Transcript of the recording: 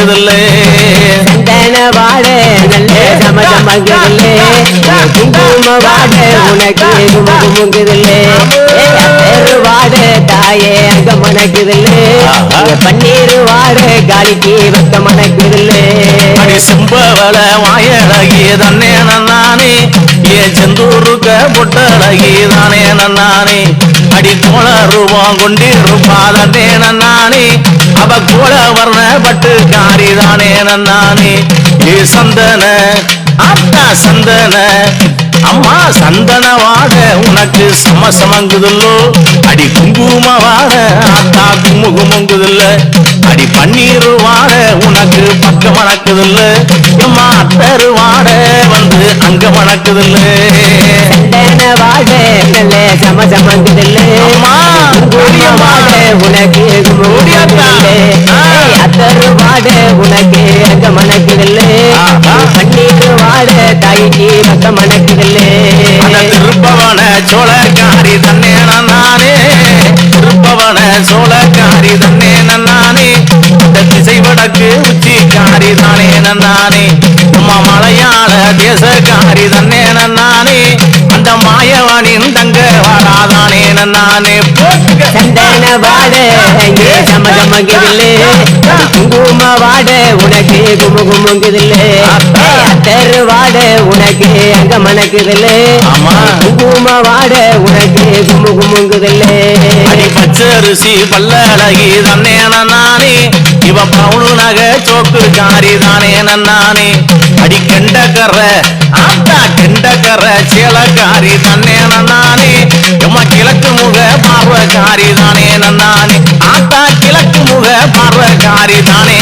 சமசமங்குதில்லே சந்தன வாடை நல்ல சமசமங்குதில்லே குங்கும வாடை உனக்கு குமுகுமுங்குதில்லே அத்தரு வாடை தாயே அங்க மணக்குதில்லே பன்னீர் வாடை காலிக்கு வெக்க மணக்குதில்லே அடி செம்பவள வாயழகி தன்னே நன்னானே ஏன் செந்தூருக்க பொட்டழகி தானே நன்னானே அடி கோள ரூபம் கொண்டிருப்பா தன்னே நன்னானே அவ கோள வர்ண பட்டுக்காரி தானே நன்னானே ஏ சந்தன ஆத்தா சந்தன அம்மா சந்தன வாட உனக்கு சமசமங்குதுல்லோ அடி குங்கும வாட ஆத்தா குமுகுமுங்குதில்ல அடி பன்னீர் வாட உனக்கு பக்க மணக்குதில்ல அம்மா அத்தரு வாட வந்து அங்க மணக்குதில்ல சந்தன வாடை நல்ல சமசமங்குதில்லே குங்கும வாடை உனக்கு குமுகுமுங்குதில்லே அத்தரு வாடை உனக்கு அங்க மணக்குதில்லே பன்னீர் வாடை தாய்க்கு பக்க மணக்குதில்லே திருப்பவன சோழக்காரி தன்னே நானே திருப்பவன சோழக்காரி தன்னே நானே திசை வடக்கு உச்சிக்காரி தானே நானே அம்மா மலையாள தேசக்காரி தன்னே நானே அந்த மாயவனின் தங்க வாராதானே நானே சந்தன வாடை சமசமங்குதில்லே குங்கும வாடை உனக்கு குமுகுமுங்குதில்லே அத்தரு வாடை உனக்கு அங்க மணக்குதில்லே குங்கும வாடை உனக்கு குமுகுமுங்குதில்லே அடி பச்சரிசி பல்லழகி தன்னே நானே இவ பவுனு நகை சோக்குக்காரி தானே நானே அடி கெண்டக்கர ஆத்தா கெண்டக்கர சேலக்காரி தன்னே நானே எம்மா கிழக்கு முக பார்வக்காரி தானே நானே ஆத்தா கிழக்கு முக பார்வக்காரி தானே